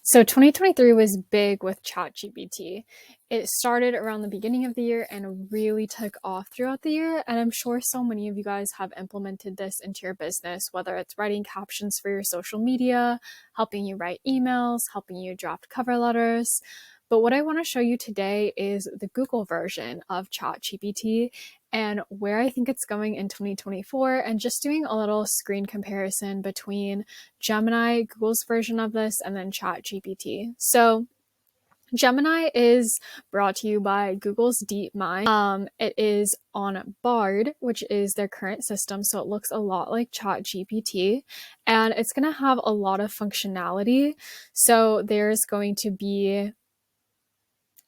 So 2023 was big with ChatGPT. It started around the beginning of the year and really took off throughout the year. And I'm sure so many of you guys have implemented this into your business, whether it's writing captions for your social media, helping you write emails, helping you draft cover letters. But what I want to show you today is the Google version of ChatGPT and where I think it's going in 2024, and just doing a little screen comparison between Gemini, Google's version of this, and then ChatGPT. So Gemini is brought to you by Google's DeepMind. It is on Bard, which is their current system, so it looks a lot like ChatGPT, and it's going to have a lot of functionality. So there's going to be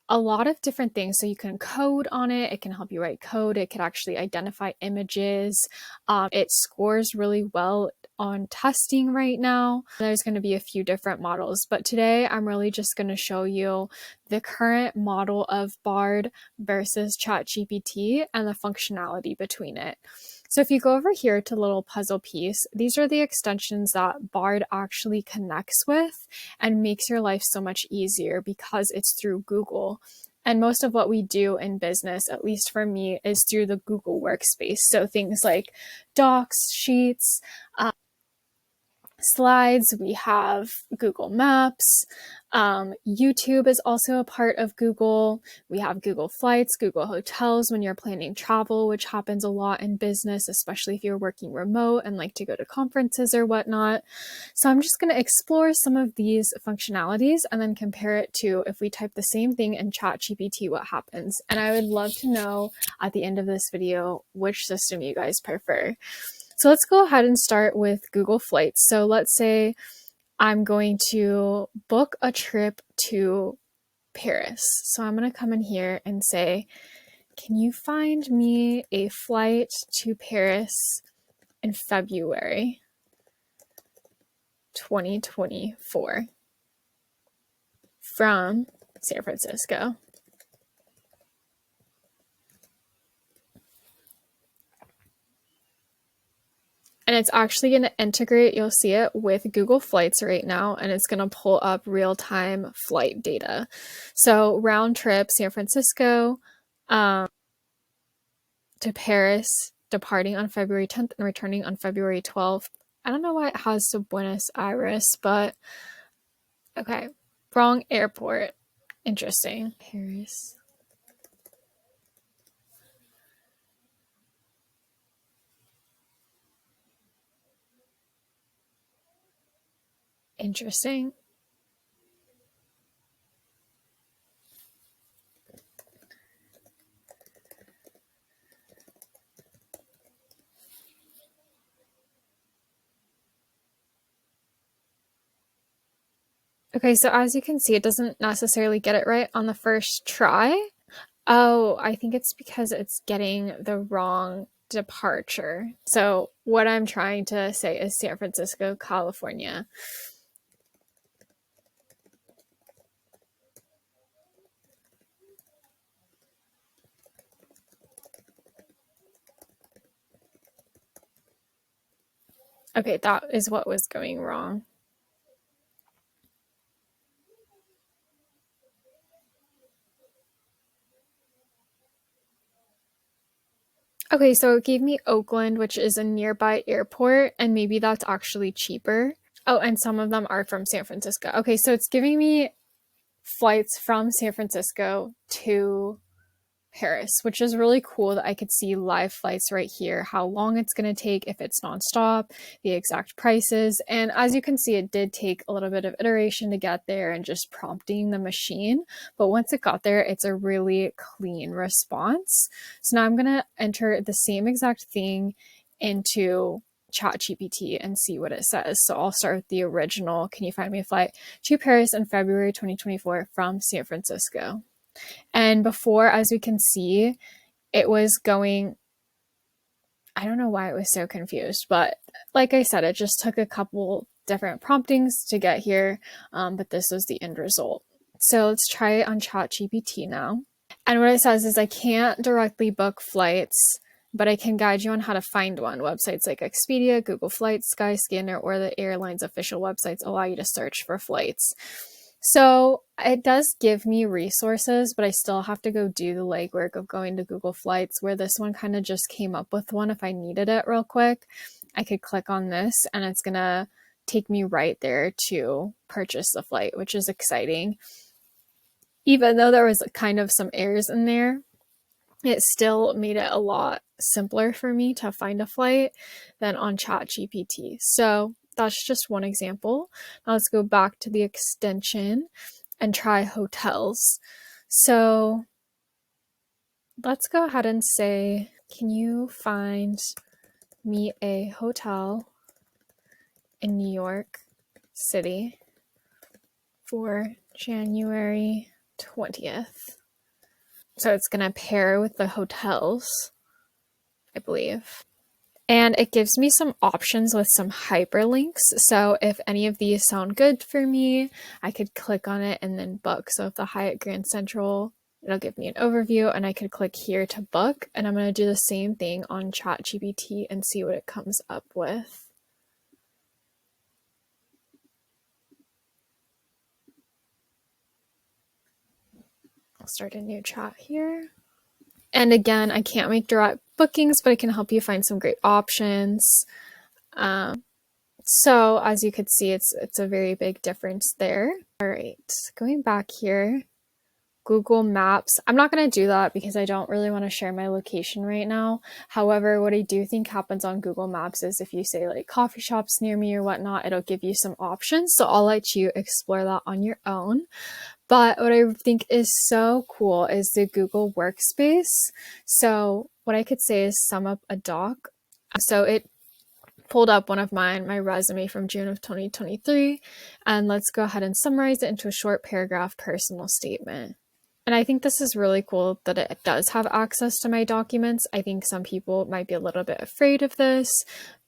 a lot of different things. So you can code on it. It can help you write code. It could actually identify images. It scores really well on testing right now. There's going to be a few different models, but today I'm really just going to show you the current model of Bard versus ChatGPT and the functionality between it. So if you go over here to little puzzle piece, these are the extensions that Bard actually connects with and makes your life so much easier because it's through Google. And most of what we do in business, at least for me, is through the Google Workspace. So things like docs, sheets, slides, we have Google Maps. YouTube is also a part of Google. We have Google Flights, Google Hotels when you're planning travel, which happens a lot in business, especially if you're working remote and like to go to conferences or whatnot. So I'm just going to explore some of these functionalities and then compare it to if we type the same thing in ChatGPT, what happens. And I would love to know at the end of this video which system you guys prefer. So let's go ahead and start with Google Flights. So let's say I'm going to book a trip to Paris. So I'm going to come in here and say, can you find me a flight to Paris in February 2024 from San Francisco? And it's actually going to integrate, you'll see it, with Google Flights right now, and it's going to pull up real-time flight data. So round trip, San Francisco to Paris, departing on February 10th and returning on February 12th. I don't know why it has to Buenos Aires, but okay. Wrong airport. Interesting. Paris. Interesting. Okay, so as you can see, it doesn't necessarily get it right on the first try. Oh, I think it's because it's getting the wrong departure. So what I'm trying to say is San Francisco, California. Okay, that is what was going wrong. Okay, so it gave me Oakland, which is a nearby airport, and maybe that's actually cheaper. Oh, and some of them are from San Francisco. Okay, so it's giving me flights from San Francisco to Paris, which is really cool that I could see live flights right here, how long it's going to take if it's nonstop, the exact prices. And as you can see, it did take a little bit of iteration to get there and just prompting the machine. But once it got there, it's a really clean response. So now I'm going to enter the same exact thing into ChatGPT and see what it says. So I'll start with the original. Can you find me a flight to Paris in February 2024 from San Francisco? And before, as we can see, it was going, I don't know why it was so confused, but like I said, it just took a couple different promptings to get here, but this was the end result. So let's try it on ChatGPT now. And what it says is I can't directly book flights, but I can guide you on how to find one. Websites like Expedia, Google Flights, Skyscanner, or the airline's official websites allow you to search for flights. So it does give me resources, but I still have to go do the legwork of going to Google Flights, where this one kind of just came up with one. If I needed it real quick, I could click on this and it's going to take me right there to purchase the flight, which is exciting. Even though there was kind of some errors in there, it still made it a lot simpler for me to find a flight than on ChatGPT. So that's just one example. Now let's go back to the extension and try hotels. So let's go ahead and say, can you find me a hotel in New York City for January 20th? So it's going to pair with the hotels, I believe. And it gives me some options with some hyperlinks. So if any of these sound good for me, I could click on it and then book. So if the Hyatt Grand Central, it'll give me an overview and I could click here to book. And I'm going to do the same thing on ChatGPT and see what it comes up with. I'll start a new chat here. And again, I can't make direct bookings, but I can help you find some great options. So as you could see, it's a very big difference there. All right, going back here, Google Maps. I'm not going to do that because I don't really want to share my location right now. However, what I do think happens on Google Maps is if you say like coffee shops near me or whatnot, it'll give you some options. So I'll let you explore that on your own. But what I think is so cool is the Google Workspace. So what I could say is sum up a doc. So it pulled up one of my resume from June of 2023, and let's go ahead and summarize it into a short paragraph personal statement. And I think this is really cool that it does have access to my documents. I think some people might be a little bit afraid of this,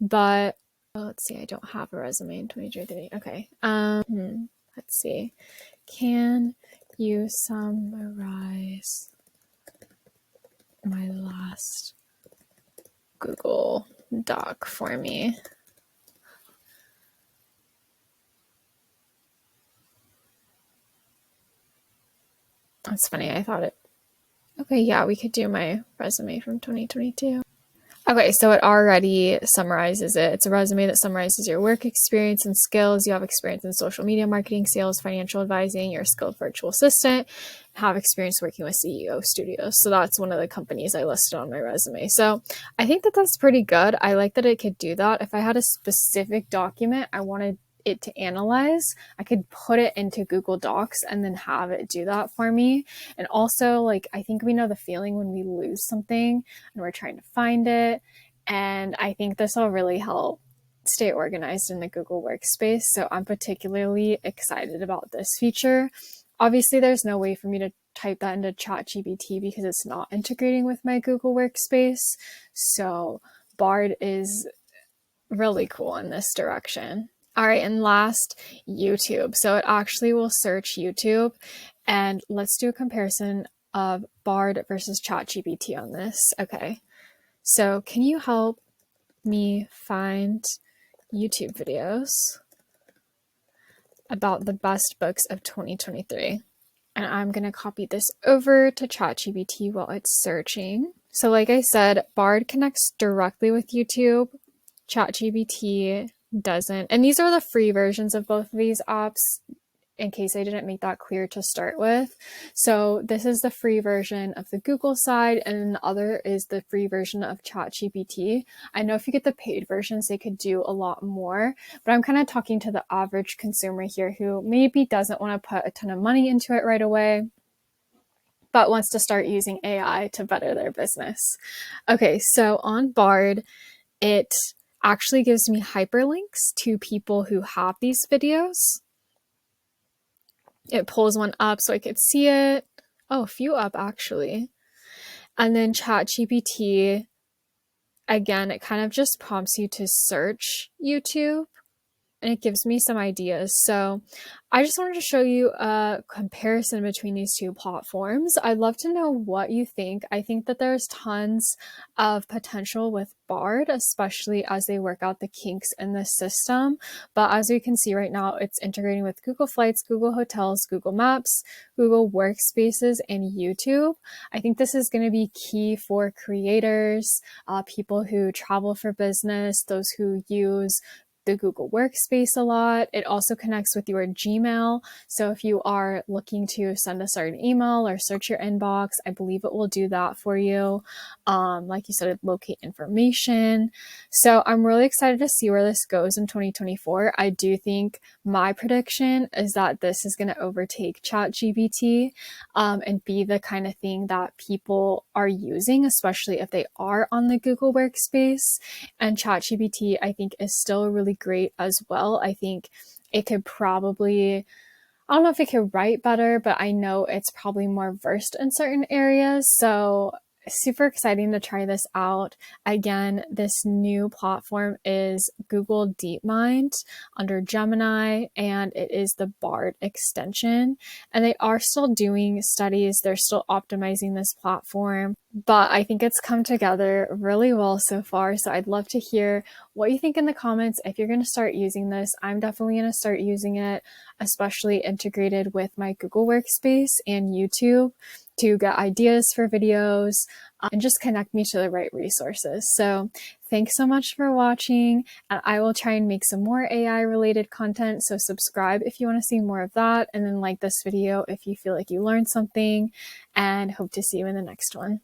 but let's see, I don't have a resume in 2023. Okay. Let's see. Can you summarize my last Google Doc for me? That's funny. I thought it. Okay, yeah, we could do my resume from 2022. Okay, so it already summarizes it. It's a resume that summarizes your work experience and skills. You have experience in social media marketing, sales, financial advising. You're a skilled virtual assistant. Have experience working with CEO studios. So that's one of the companies I listed on my resume. So I think that that's pretty good. I like that it could do that. If I had a specific document I wanted it to analyze, I could put it into Google Docs and then have it do that for me. And also, like, I think we know the feeling when we lose something and we're trying to find it. And I think this will really help stay organized in the Google Workspace. So I'm particularly excited about this feature. Obviously, there's no way for me to type that into ChatGPT because it's not integrating with my Google Workspace. So Bard is really cool in this direction. All right, and last, YouTube. So it actually will search YouTube, and let's do a comparison of Bard versus ChatGPT on this. Okay, so can you help me find YouTube videos about the best books of 2023? And I'm going to copy this over to ChatGPT while it's searching. So like I said, Bard connects directly with YouTube. ChatGPT doesn't. And these are the free versions of both of these apps, in case I didn't make that clear to start with. So this is the free version of the Google side, and the other is the free version of ChatGPT. I know if you get the paid versions, they could do a lot more, but I'm kind of talking to the average consumer here who maybe doesn't want to put a ton of money into it right away, but wants to start using AI to better their business. Okay, so on Bard, it actually gives me hyperlinks to people who have these videos. It pulls one up so I could see it. Oh, a few up actually. And then ChatGPT, again, it kind of just prompts you to search YouTube. and it gives me some ideas. So I just wanted to show you a comparison between these two platforms. I'd love to know what you think. I think that there's tons of potential with Bard, especially as they work out the kinks in the system. But as we can see right now, it's integrating with Google Flights, Google Hotels, Google Maps, Google Workspaces, and YouTube. I think this is going to be key for creators, people who travel for business, those who use the Google Workspace a lot. It also connects with your Gmail. So if you are looking to send a certain email or search your inbox, I believe it will do that for you. Like you said, locate information. So I'm really excited to see where this goes in 2024. I do think my prediction is that this is going to overtake ChatGPT and be the kind of thing that people are using, especially if they are on the Google Workspace. And ChatGPT, I think, is still really great as well. I think it could probably, I don't know if it could write better, but I know it's probably more versed in certain areas. So super exciting to try this out. Again, this new platform is Google DeepMind under Gemini, and it is the Bard extension. And they are still doing studies. They're still optimizing this platform, but I think it's come together really well so far. So I'd love to hear what you think in the comments. If you're going to start using this, I'm definitely going to start using it, especially integrated with my Google Workspace and YouTube to get ideas for videos and just connect me to the right resources. So thanks so much for watching, and I will try and make some more AI related content. So subscribe if you want to see more of that, and then like this video if you feel like you learned something, and hope to see you in the next one.